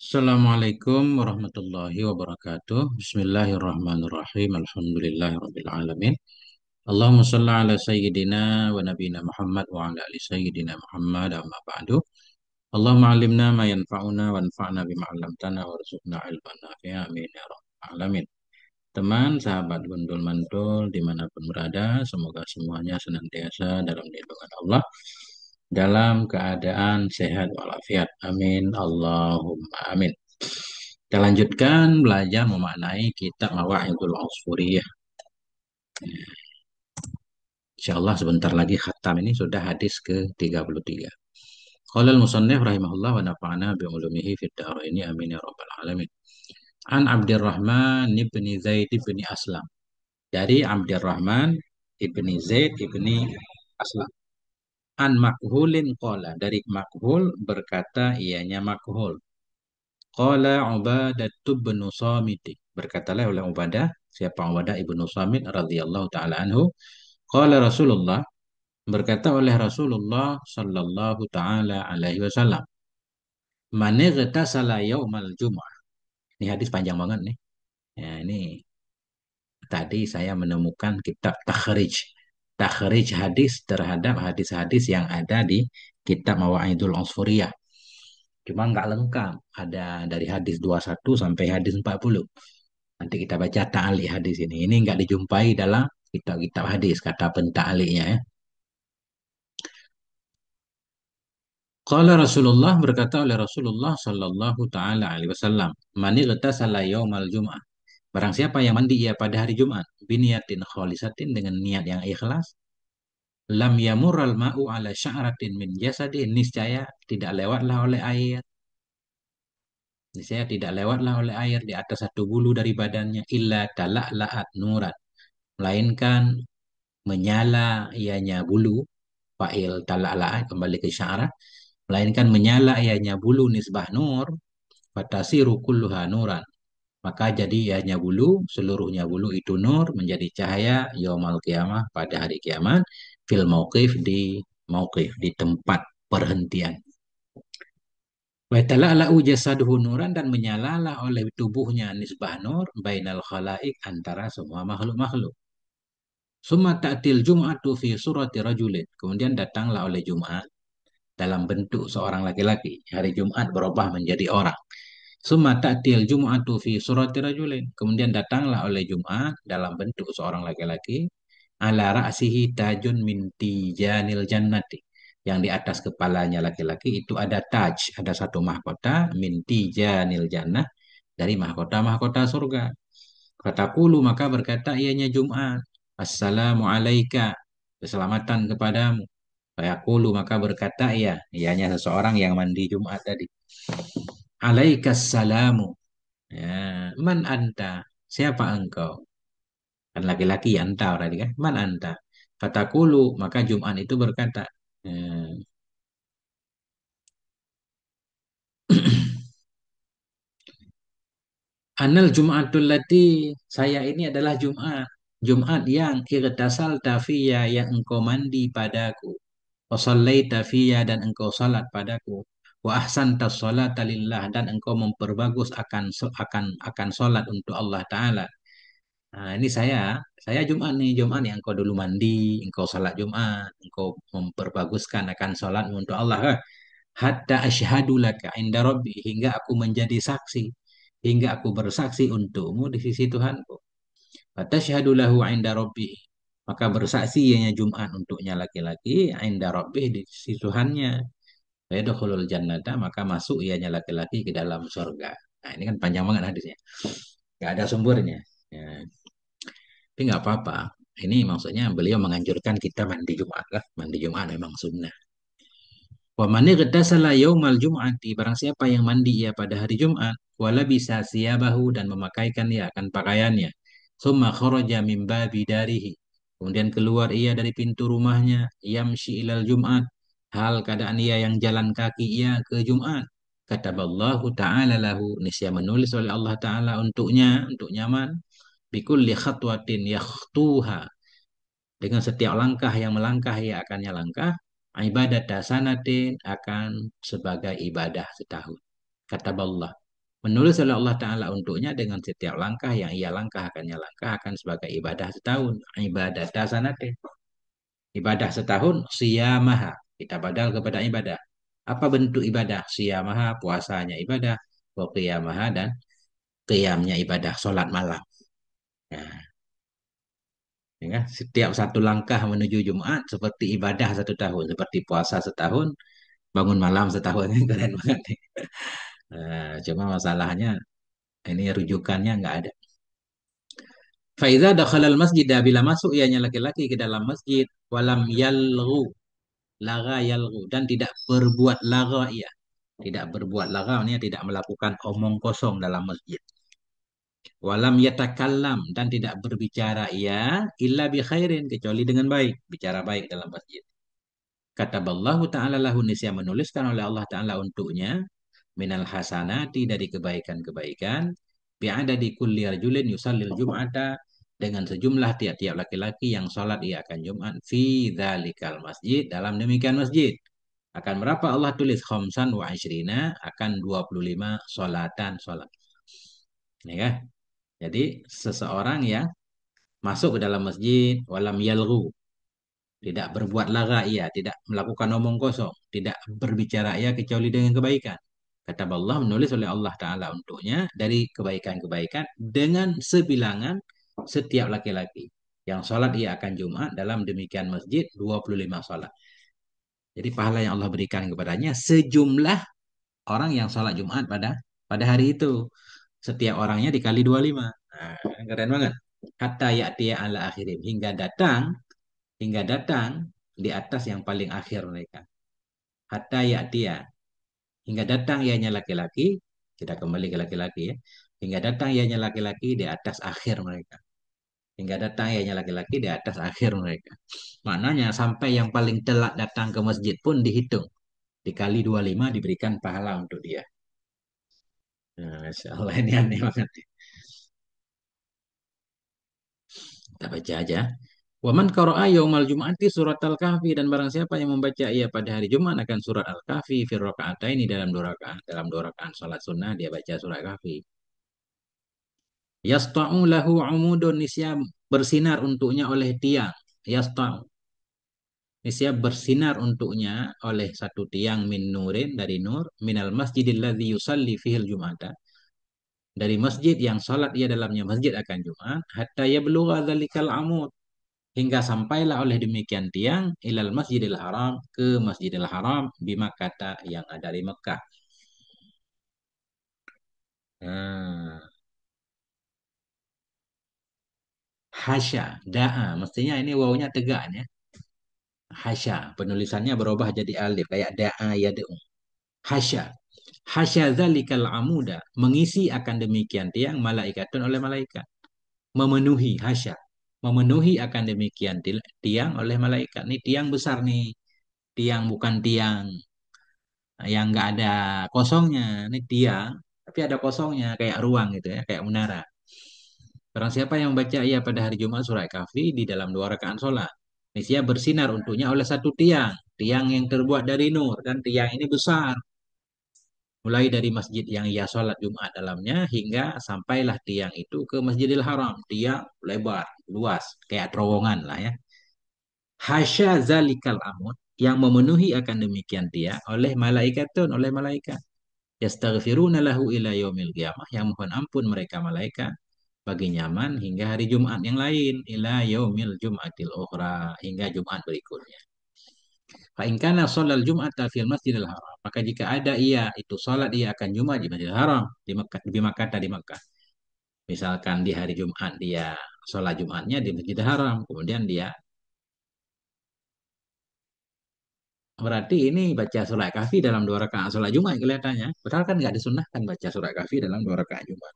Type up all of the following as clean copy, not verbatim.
Assalamualaikum warahmatullahi wabarakatuh. Bismillahirrahmanirrahim. Alhamdulillahirabbil alamin. Allahumma shalli ala sayyidina wa nabiyina Muhammad wa ala ali sayyidina Muhammad amma ba'du. Allahumma 'allimna ma yanfa'una wanfa'na bima 'allamtana warzuqna ilman nafi'a. Amin ya rabbal alamin. Teman, sahabat gundul mantul dimanapun berada, semoga semuanya senantiasa dalam lindungan Allah, dalam keadaan sehat walafiat. Amin. Allahumma amin. Kita lanjutkan belajar memaknai kitab Mawa'idul Usfuriyah. Insya Allah sebentar lagi khatam, ini sudah hadis ke-33. Qala al-musannif rahimahullah wa nafa'ana bi ulumihi fid dharain amin ya rabbal alamin. An Abdurrahman ibni Zaid ibni Aslam. Dari Abdurrahman ibni Zaid ibni Aslam. An Makhulin qala. Dari Makhul berkata ianya Makhul. Qala Ubadah bin Samit. Berkatalah oleh Ubadah, siapa Ubadah ibnu Samit radhiyallahu taala anhu. Qala Rasulullah, berkata oleh Rasulullah sallallahu taala alaihi wasallam. Man igtasala yaumal jum'ah. Ini hadis panjang banget nih. Ya, ini tadi saya menemukan kitab takhrij. Takhrij hadis terhadap hadis-hadis yang ada di kitab Mawa'idul Usfuriyah. Cuma nggak lengkap. Ada dari hadis 21 sampai hadis 40. Nanti kita baca ta'ali hadis ini. Ini nggak dijumpai dalam kitab-kitab hadis, kata penta'alinya ya. Qala Rasulullah, berkata oleh Rasulullah sallallahu taala alaihi wasallam, "Man igtasala yaumal jum'ah." Barang siapa yang mandi ia pada hari Jumat, biniyatin khalisatin, dengan niat yang ikhlas, lam yamurral ma'u ala sya'ratin min jasadi, niscaya tidak lewatlah oleh air. Niscaya tidak lewatlah oleh air di atas satu bulu dari badannya, illa tala'la'at nuran, melainkan menyala ianya bulu, fa'il tala'la'a kembali ke syarah, melainkan menyala ianya bulu nisbah nur, fatasiru kulluha nuran, maka jadi ianya bulu, seluruhnya bulu itu nur, menjadi cahaya yaumal qiyamah, pada hari kiamat, fil mauqif di tempat perhentian. Wa tala'la'u jasaduhu nuran, dan menyalalah oleh tubuhnya nisbah nur bainal khalaik, antara semua makhluk-makhluk. Summa ta'til jum'atu fi surati rajulin. Kemudian datanglah oleh Jumat dalam bentuk seorang laki-laki. Hari Jumat berubah menjadi orang. Summa ta'til jum'atu fi surati rajulin. Kemudian datanglah oleh Jumat dalam bentuk seorang laki-laki. Ala ra'sihi tajun min tijanil jannati. Yang di atas kepalanya laki-laki itu ada taj, ada satu mahkota, min tijanil jannah, dari mahkota-mahkota surga. Fatakulu, maka berkata ianya Jumat, Assalamu alaika, keselamatan kepadamu. Fayaqulu, maka berkata ianya seseorang yang mandi Jumat tadi. Alaikas salamu. Ya, man anta, siapa engkau? Kan laki-laki anta tadi kan, man anta. Fatakulu, maka Jumat itu berkata, ya, Anal Jum'atul lati, saya ini adalah Jumat. Jumat yang irtasal tafiya, yang engkau mandi padaku. Wa shallaita fiyya, dan engkau salat padaku. Wa ahsanta sholata lillah, dan engkau memperbagus akan salat untuk Allah Ta'ala. Nah, ini saya Jumat nih, Jumat yang engkau dulu mandi, engkau salat Jumat, engkau memperbaguskan akan salat untuk Allah. Hatta asyhadu laka inda rabbi, hingga aku menjadi saksi, hingga aku bersaksi untukmu di sisi Tuhanku. Fatashhadu lahu inda rabbi, maka bersaksi ianya Jumat untuknya laki-laki, inda rabbi, di sisi Tuhannya. Yadkhulul jannata, maka masuk ianya laki-laki ke dalam surga. Nah, ini kan panjang banget hadisnya. Gak ada sumbernya. Ya. Tapi nggak apa-apa. Ini maksudnya beliau menganjurkan kita mandi Jumat lah. Mandi Jumat memang sunnah. Wa man igtasala yaumal jum'ati, barang siapa yang mandi ia pada hari Jumat, wala bisa siyabahu, dan memakaikan ia akan pakaiannya. Summa kharaja min babi darihi, kemudian keluar ia dari pintu rumahnya, yamshi ilal Jum'at, hal keadaan ia yang jalan kaki ia ke Jumat. Kataballahu ta'ala lahu, niscaya menulis oleh Allah Ta'ala untuknya, untuk nyaman, bikulli khatwatin yakhtuha, dengan setiap langkah yang melangkah ia akannya langkah, ibadah dasanatin, akan sebagai ibadah setahun. Kata Allah. Menulis oleh Allah Ta'ala untuknya dengan setiap langkah yang ia langkahkannya langkah akan sebagai ibadah setahun. Ibadah dasanate. Ibadah setahun, siyamaha. Kita badal kepada ibadah. Apa bentuk ibadah? Siyamaha, puasanya ibadah. Wa qiyamaha, dan qiyamnya ibadah, sholat malam. Nah, ya kan? Setiap satu langkah menuju Jumat seperti ibadah satu tahun. Seperti puasa setahun, bangun malam setahun. Keren banget nih. Cuma masalahnya, ini rujukannya nggak ada. Faiza dakhalal masjid, bila masuk ianya laki-laki ke dalam masjid, walam yalghu, laga yalghu, dan tidak berbuat laga ia. Tidak berbuat laga, ini tidak melakukan omong kosong dalam masjid. Walam yatakallam, dan tidak berbicara ia illa bi khairin, kecuali dengan baik, bicara baik dalam masjid. Kataballahu ta'ala lahu, nisya menuliskan oleh Allah Ta'ala untuknya, minal hasanati, dari kebaikan-kebaikan, bi'ada di kulli rajulin yusallil jum'ata, dengan sejumlah tiap-tiap laki-laki yang sholat ia akan Jumat, fi dzalikal masjid, dalam demikian masjid. Akan berapa Allah tulis? Khamsan wa ishrina, akan 25 sholatan sholat. Ya kan? Jadi seseorang yang masuk ke dalam masjid, walam yalghu, tidak berbuat lara ia, tidak melakukan omong kosong, tidak berbicara ia kecuali dengan kebaikan. Kata Allah, menulis oleh Allah Ta'ala untuknya dari kebaikan-kebaikan dengan sebilangan setiap laki-laki. Yang sholat ia akan Jumat dalam demikian masjid 25 sholat. Jadi pahala yang Allah berikan kepadanya sejumlah orang yang sholat Jumat pada pada hari itu. Setiap orangnya dikali 25. Nah, keren banget. Hatta ya'tiya ala akhirim. Hingga datang di atas yang paling akhir mereka. Hatta ya'tiya. Hingga datang ianya laki-laki. Kita kembali ke laki-laki ya. Hingga datang ianya laki-laki di atas akhir mereka. Hingga datang ianya laki-laki di atas akhir mereka. Maknanya sampai yang paling telat datang ke masjid pun dihitung. Dikali 25 diberikan pahala untuk dia. Nah, Masya Allah, ini aneh banget. Kita baca aja. Waman qara'a yaumal jum'ati surat al-kahfi, dan barang siapa yang membaca ia pada hari Jumat akan surat al-kahfi fi raka'ataini, dalam dua rakaat salat sunnah dia baca surat kahfi. Yasta'u lahu umudun, nisya bersinar untuknya oleh tiang. Yasta'u, nisya bersinar untuknya oleh satu tiang, min nurin, dari nur, minal masjidil ladzi yusalli fihil jum'ata, dari masjid yang salat ia dalamnya masjid akan Jumat, hatta yablugha dzalikal amud, hingga sampailah oleh demikian tiang ilal Masjidil Haram, ke Masjidil Haram, bima kata yang ada di Mekah. Nah, hasya, da'a, mestinya ini wawunya tegak ya. Hasya, penulisannya berubah jadi alif kayak da'a yad'u. Hasya, hasya zalikal amuda, mengisi akan demikian tiang, malaikatun, oleh malaikat. Memenuhi, hasya, memenuhi akan demikian tiang oleh malaikat. Ini tiang besar nih, tiang bukan tiang yang nggak ada kosongnya. Ini tiang tapi ada kosongnya, kayak ruang gitu ya, kayak menara. Barang siapa yang membaca ia pada hari Jumat surat Kahfi di dalam dua rakaat sholat, niscaya bersinar untuknya oleh satu tiang, tiang yang terbuat dari nur, dan tiang ini besar, mulai dari masjid yang ia sholat Jumat dalamnya hingga sampailah tiang itu ke Masjidil Haram. Tiang lebar, luas, kayak terowongan lah ya. Hasya zalikal amud, yang memenuhi akan demikian tiang oleh malaikatun, oleh malaikat. Yastaghfiruna lahu ila yaumil qiyamah, yang mohon ampun mereka malaikat bagi nyaman hingga hari Jumat yang lain, ila yaumil jum'atil ukhra, hingga Jumat berikutnya. Fa in kana sholal jum'ata fil masjidil haram, maka jika ada ia itu salat ia akan Jumat di Masjidil Haram, di Mekah, di Makkah, di Mekah. Misalkan di hari Jumat dia sholat Jumatnya di Masjidil Haram, kemudian dia berarti ini baca surat kahfi dalam dua rakaat sholat Jumat kelihatannya. Padahal kan nggak disunahkan baca surat kahfi dalam dua rakaat Jumat.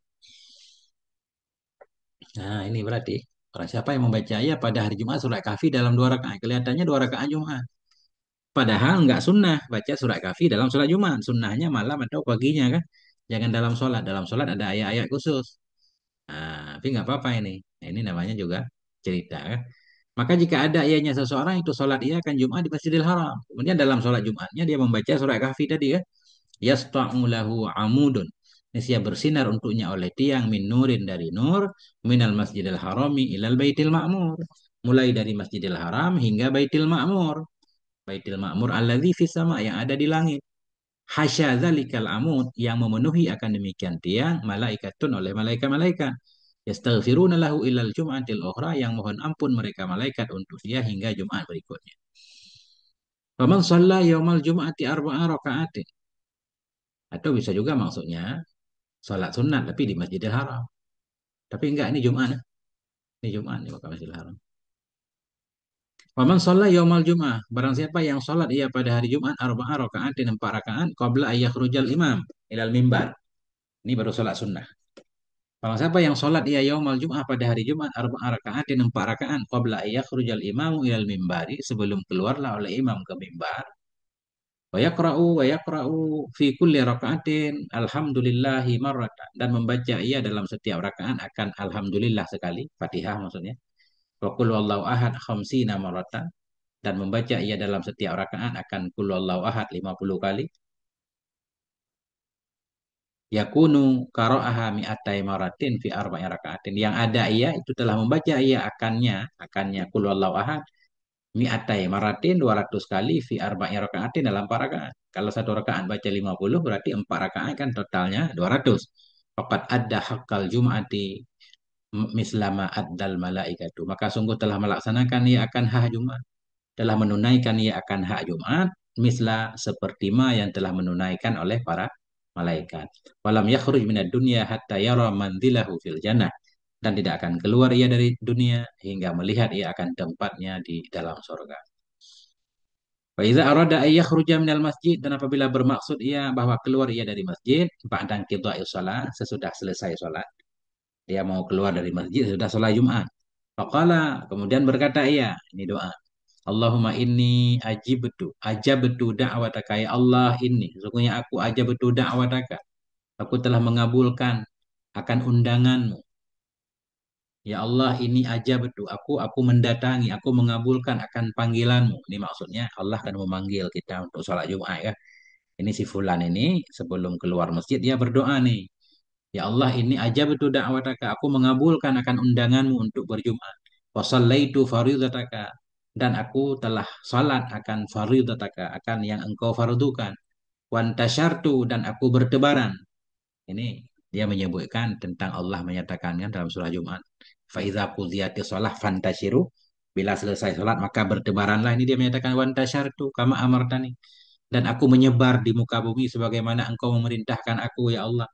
Nah, ini berarti orang siapa yang membaca ya pada hari Jumat surat Kahfi dalam dua rakaat, kelihatannya dua rakaat Jumat. Padahal nggak sunnah baca surat Kahfi dalam sholat Jumat. Sunnahnya malam atau paginya kan. Jangan dalam sholat. Dalam sholat ada ayat-ayat khusus. Nah, tapi nggak apa-apa ini. Nah, ini namanya juga cerita kan. Maka jika ada ianya seseorang itu sholat ia akan Jumat di Masjidil Haram. Kemudian dalam sholat Jumatnya dia membaca surat Kahfi tadi kan. Yasta'u lahu amudun. Niscaya bersinar untuknya oleh tiang min nurin dari nur minal masjidil harami ilal baitil ma'mur. Mulai dari Masjidil Haram hingga Baitil Ma'mur. Baitil Ma'mur alladzi fis sama yang ada di langit. Hasya dzalikal amud yang memenuhi akan demikian tiang malaikatun oleh malaikat-malaikat. Yastaghfiruna lahu ilal jum'atil ukhra yang mohon ampun mereka malaikat untuk dia hingga Jumat berikutnya. Faman shalla yaumal jum'ati arba'a raka'atin. Atau bisa juga maksudnya salat sunat tapi di Masjidil Haram. Tapi enggak ini Jumat. Ini Jumat nih maka Masjidil Haram. Faman shalla yaumal jum'ah. Barang siapa yang salat ia pada hari Jumat arba'a raka'atin 4 rakaat qabla ayyakhrujal imam ilal mimbar. Ini baru salat sunnah. Barang siapa yang sholat ia yaumal jum'ah pada hari Jumat arba'a raka'atin 4 rakaat qabla ayyakhrujal imamu ilal mimbari sebelum keluarlah oleh imam ke mimbar. Wa yaqra'u fi kulli raka'atin alhamdulillahi marratan dan membaca ia dalam setiap rakaat akan alhamdulillah sekali, Fatihah maksudnya. Wa qul wallahu ahad khamsina marratan dan membaca ia dalam setiap rakaat akan qul wallahu ahad 50 kali. Yakunu qara'aha mi'atai maratin fi arba'i raka'atin. Yang ada ia itu telah membaca ia akannya qul wallahu ahad mi'atai maratin 200 kali fi arba'i raka'atin dalam 4 rakaat. Kalau satu rakaat baca 50 berarti 4 rakaat kan totalnya 200. Faqad adda haqqal jum'ati mislama addal malaikatu. Maka sungguh telah melaksanakan ia akan hak Jumat. Telah menunaikan ia akan hak Jumat misla seperti ma yang telah menunaikan oleh para malaikat. Walam yakhruj minad dunya hatta yara manzilahu fil jannah dan tidak akan keluar ia dari dunia hingga melihat ia akan tempatnya di dalam surga. Wa idza arada ay yakhruja minal masjid dan apabila bermaksud ia bahwa keluar ia dari masjid ba'da qida'is shalah sesudah selesai salat. Dia mau keluar dari masjid sesudah salat Jumat. Faqala kemudian berkata ia, ini doa. Allahumma inni ajabtu da'wataka ya Allah ini sesungguhnya aku ajabtu da'wataka aku telah mengabulkan akan undanganmu ya Allah ini ajabtu aku mendatangi aku mengabulkan akan panggilanmu ini maksudnya Allah akan memanggil kita untuk sholat Jumat ya ini si fulan ini sebelum keluar masjid dia berdoa nih ya Allah ini ajabtu da'wataka aku mengabulkan akan undanganmu untuk berjumat wa shallaitu fardhataka dan aku telah salat akan fardhataka akan yang engkau fardukan wan tasyartu dan aku bertebaran ini dia menyebutkan tentang Allah menyatakan kan dalam surah Jumat fa idza qudiyatis shalah fantashiru bila selesai salat maka bertebaranlah ini dia menyatakan wan tasyartu kama amartani dan aku menyebar di muka bumi sebagaimana engkau memerintahkan aku ya Allah.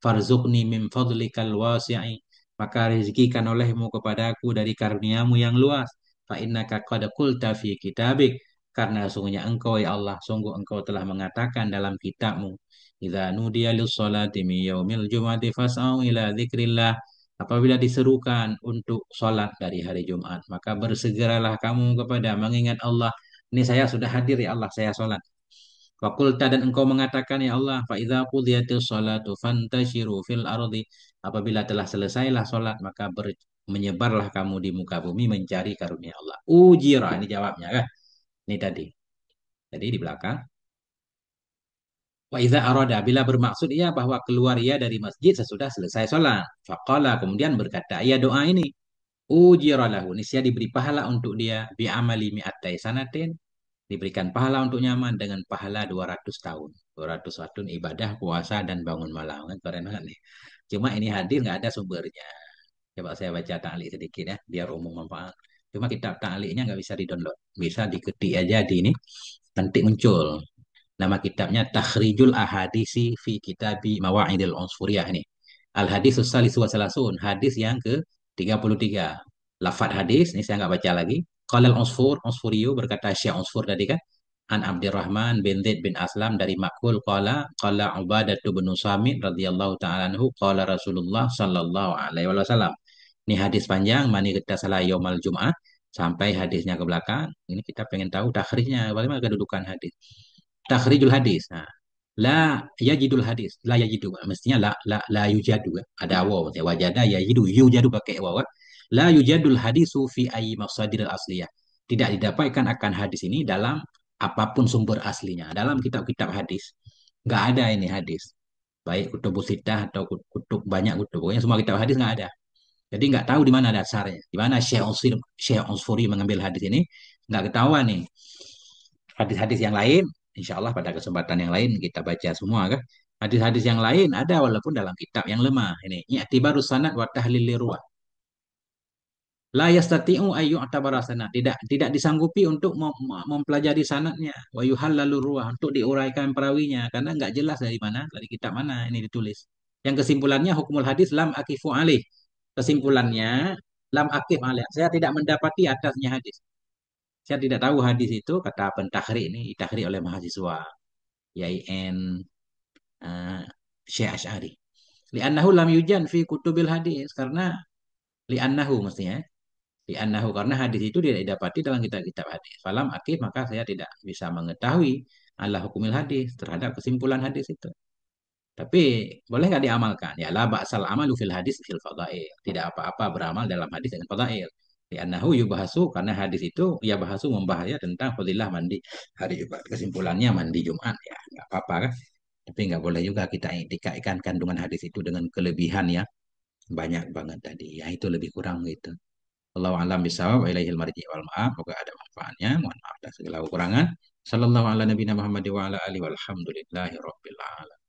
Farzuqni min fadlikal wasi'i. Maka rezekikan olehmu kepada aku dari karuniamu yang luas. Fa innaka qad qulta fi kitabik. Karena sungguhnya engkau ya Allah, sungguh engkau telah mengatakan dalam kitabmu. Idza nudiya lis-salati min yaumil jum'ati fas'au ila dzikrillah. Apabila diserukan untuk sholat dari hari Jumat, maka bersegeralah kamu kepada mengingat Allah. Ini saya sudah hadir ya Allah, saya sholat. Fakulta dan engkau mengatakan ya Allah, fa idza qudiyatis shalatu fantashiru fil ardi. Apabila telah selesailah salat maka menyebarlah kamu di muka bumi mencari karunia Allah. Ujira ini jawabnya kan. Ini tadi. Jadi di belakang. Wa idza arada bila bermaksud ia bahwa keluar ia dari masjid sesudah selesai salat. Faqala kemudian berkata ia doa ini. Ujira lahu niscaya diberi pahala untuk dia bi amali mi'atai sanatin diberikan pahala untuk nyaman dengan pahala 200 tahun. 200 tahun ibadah, puasa, dan bangun malam. Kan keren banget nih. Cuma ini hadir nggak ada sumbernya. Coba saya baca ta'liq sedikit ya, biar umum manfaat. Cuma kitab ta'liqnya nggak bisa di-download. Bisa diketik aja di ini, nanti muncul. Nama kitabnya Takhrijul Ahadisi fi Kitabi Mawa'idil Unsfuriyah ini. Al-Hadisus Salis wa Salasun. Hadis yang ke-33. Lafad hadis, ini saya nggak baca lagi. Qalal Unsfuriyu berkata Syekh Unsfur tadi kan. An Abdurrahman bin Zaid bin Aslam dari Makul qala Ubadah bin Samit radhiyallahu ta'ala anhu qala Rasulullah sallallahu alaihi wasallam. Ini hadis panjang mani kita salah yaumal Jum'ah sampai hadisnya ke belakang. Ini kita pengen tahu takhrijnya bagaimana kedudukan hadis. Takhrijul hadis. Nah, la yajidul hadis. La yajidu. Mestinya la yujadu. Ada waw. Maksudnya wajada yajidu. Yujadu pakai waw. La yujadul hadisu fi ayyi masadir asliyah. Tidak didapatkan akan hadis ini dalam apapun sumber aslinya. Dalam kitab-kitab hadis. Nggak ada ini hadis. baik kutubus sittah atau kutub banyak kutub, pokoknya semua kitab hadis nggak ada. Jadi nggak tahu di mana dasarnya, di mana Syekh Unsuri mengambil hadis ini, nggak ketahuan nih. Hadis-hadis yang lain, insya Allah pada kesempatan yang lain kita baca semua kan. Hadis-hadis yang lain ada walaupun dalam kitab yang lemah. Ini i'tibarus sanad wa tahlil ruwah. La yastati'u ayyu atabara sanad. Tidak disanggupi untuk mempelajari sanadnya. Wa yuhallalu ruwah, untuk diuraikan perawinya karena nggak jelas dari mana, dari kitab mana ini ditulis. Yang kesimpulannya hukumul hadis lam akifu alih. Kesimpulannya lam akif alih. Saya tidak mendapati atasnya hadis. Saya tidak tahu hadis itu, kata pentahri ini, ditahri oleh mahasiswa YIN uh, Syekh Ash'ari. Li'annahu lam yujan fi kutubil hadis, karena li'annahu mestinya. Li'annahu, karena hadis itu tidak didapati dalam kitab-kitab hadis. Falam akif, maka saya tidak bisa mengetahui ala hukumil hadis, terhadap kesimpulan hadis itu. Tapi boleh nggak diamalkan? Ya la ba'sal amalu fil hadis fil fadail. Tidak apa-apa beramal dalam hadis dengan fadail. Li'annahu yubahasu, karena hadis itu ya bahasu, membahas ya tentang fadilah mandi hari Jumat. Kesimpulannya mandi Jumat, ya nggak apa-apa kan. Tapi nggak boleh juga kita dikaitkan kandungan hadis itu dengan kelebihan ya banyak banget tadi. Ya itu lebih kurang gitu. Allahu a'lam bishawab wa ilaihil marji wal ma'ab. Semoga ada manfaatnya. Mohon maaf atas segala kekurangan. Sallallahu ala nabiyina Muhammad wa ala alihi walhamdulillahi rabbil alamin.